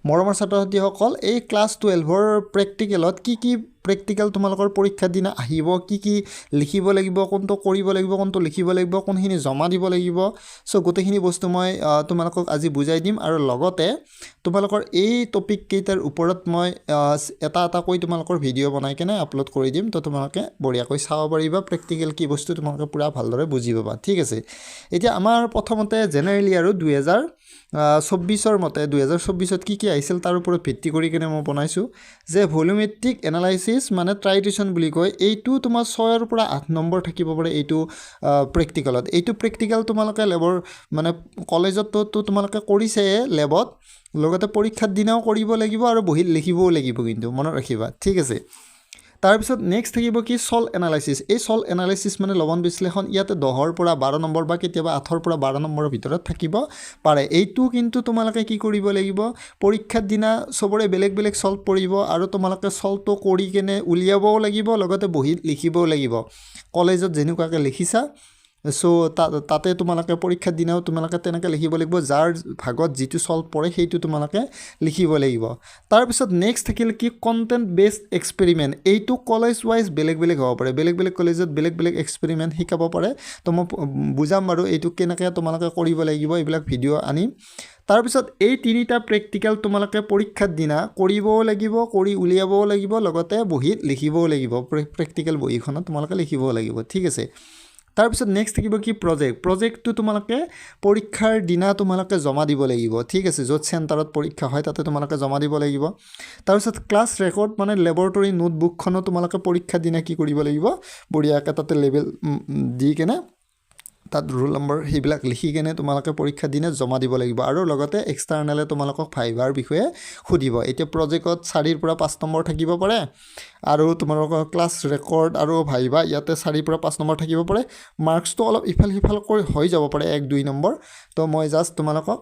মৰমৰ ছাত্ৰ-ছাত্ৰীসকল এই ক্লাছ 12ৰ প্ৰেক্টিকেলত কি প্ৰেক্টিকেল তোমালোকৰ পৰীক্ষাৰ দিনা আহিব কি লিখিব লাগিব কোনটো কৰিব লাগিব কোনটো লিখিব লাগিব কোনখিনি জমা দিব লাগিব সো গোটেইখিনি বস্তু মই তোমালোকক আজি বুজাই দিম আৰু লগতে তোমালোকৰ এই টপিক কেইটাৰ ওপৰত মই এটা কৈ তোমালোকৰ ভিডিও বনাই কেনে আপলোড কৰি দিম তো তোমালোকে বঢ়িয়াকৈ চাব পাৰিবা প্ৰেক্টিকেল কি বস্তু তোমালোকে পুৰা ভালদৰে বুজি পাবা ঠিক আছে এতিয়া আমাৰ প্ৰথমতে জেনাৰেলি আৰু 2024 মতে 2024ত কি আহিছিল তাৰ ওপৰত ভিত্তি কৰি কেনে মই বনাইছো যে ভলিউমেট্ৰিক এনালাইসিস মানে ট্ৰাইটিউশন বুলি কয় এইটো তোমাৰ 6 ৰ পৰা 8 নম্বৰ থাকিব পাৰে এইটো প্ৰেক্টিকেলত এইটো প্ৰেক্টিকেল তোমালোকে লেবৰ মানে কলেজত তো তোমালোকে কৰিছে লেবত লগতে পৰীক্ষাৰ দিনাও কৰিব লাগিব আৰু বহিত লিখিবও লাগিব কিন্তু মনত ৰাখিবা ঠিক আছে তাৰপিছত নেক্সট থাকিব কি সল এনালাইসিস এই সল এনালাইসিস মানে লবণ বিশ্লেষণ ইয়াতে 10 ৰ পৰা 12 নম্বৰ বা কেতিয়াবা 8 ৰ পৰা 12 নম্বৰৰ ভিতৰত থাকিব পাৰে এইটো কিন্তু তোমালোকে কি কৰিব লাগিব পৰীক্ষাৰ দিনা সবৰে বেলেগ সলভ কৰিব আৰু তোমালোকে সলটো কৰি কেনে উলিয়াবও লাগিব লগতে বহিত লিখিবও লাগিব কলেজত যেনেকুৱাকে লিখিছা সো তাতে তোমালোকে পৰীক্ষাৰ দিনাও তোমালোকে তেনেকৈ লিখিব লাগিব যাৰ ভাগত যিটো সলভ পৰে সেইটো তোমালোকে লিখিব লাগিব তাৰপিছত নেক্সট থাকিল কি কন্টেন্ট বেসড এক্সপেৰিমেন্ট এইটো কলেজ ওয়াইজ বেলেগ হ'ব পাৰে বেলেগ কলেজত বেলেগ এক্সপেৰিমেন্ট শিকাব পাৰে তো মই বুজাম বাৰু এইটো কেনেকৈ তোমালোকে কৰিব লাগিব এইবিলাক ভিডিও আনিম তাৰপিছত এই তিনিটা প্ৰেক্টিকেল তোমালোকে পৰীক্ষাৰ দিনা কৰিবও লাগিব কৰি উলিয়াবও লাগিব লগতে বহিত লিখিবও লাগিব প্ৰেক্টিকেল বহিখনত তোমালোকে লিখিবও লাগিব ঠিক আছে তাৰপিছত নেক্সট থাকিব কি প্ৰজেক্টটো তোমালোকে পৰীক্ষাৰ দিনা তোমালোকে জমা দিব লাগিব ঠিক আছে য'ত চেণ্টাৰত পৰীক্ষা হয় তাতে তোমালোকে জমা দিব লাগিব তাৰপিছত ক্লাছ ৰেকৰ্ড মানে লেবৰেটৰী নোটবুকখনো তোমালোকে পৰীক্ষাৰ দিনা কি কৰিব লাগিব বঢ়িয়াকৈ তাতে লেবেল দি কেনে তাত ৰোল নম্বৰ সেইবিলাক লিখি কেনে তোমালোকে পৰীক্ষাৰ দিনা জমা দিব লাগিব আৰু লগতে এক্সটাৰ্নেলে তোমালোকক ভাইভাৰ বিষয়ে সুধিব এতিয়া প্ৰজেক্টত 4 ৰ পৰা 5 নম্বৰ থাকিব পাৰে আৰু তোমালোকৰ ক্লাছ ৰেকৰ্ড আৰু ভাইভা ইয়াতে 4 ৰ পৰা 5 নম্বৰ থাকিব পাৰে মাৰ্কসটো অলপ ইফাল সিফাল কৰি হৈ যাব পাৰে 1-2 নম্বৰ তো মই জাস্ট তোমালোকক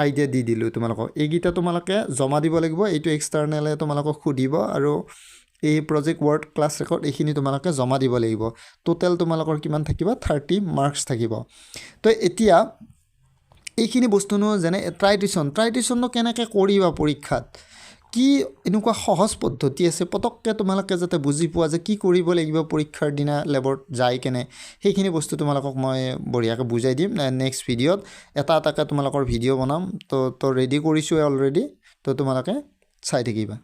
আইডিয়া দি দিলো তোমালোকক এইগিটা তোমালোকে জমা দিব লাগিব এইটো এক্সটাৰ্নেলে তোমালোকক সুধিব আৰু এই প্ৰজেক্ট ওয়াৰ্ড ক্লাছ ৰেকৰ্ড এইখিনি তোমালোকে জমা দিব লাগিব টোটাল তোমালোকৰ কিমান থাকিব 30 মাৰ্কস থাকিব তো এতিয়া এইখিনি বস্তুনো যেনে ট্ৰাইটিউশনটো কেনেকৈ কৰিবা পৰীক্ষাত কি এনেকুৱা সহজ পদ্ধতি আছে পতককে তোমালোকে যাতে বুজি পোৱা যে কি কৰিব লাগিব পৰীক্ষাৰ দিনা লেবত যাই কেনে সেইখিনি বস্তু তোমালোকক মই বঢ়িয়াকৈ বুজাই দিম নেক্সট ভিডিঅ'ত এটা তোমালোকৰ ভিডিঅ' বনাম তো ৰেডি কৰিছো অলৰেডি তো তোমালোকে চাই থাকিবা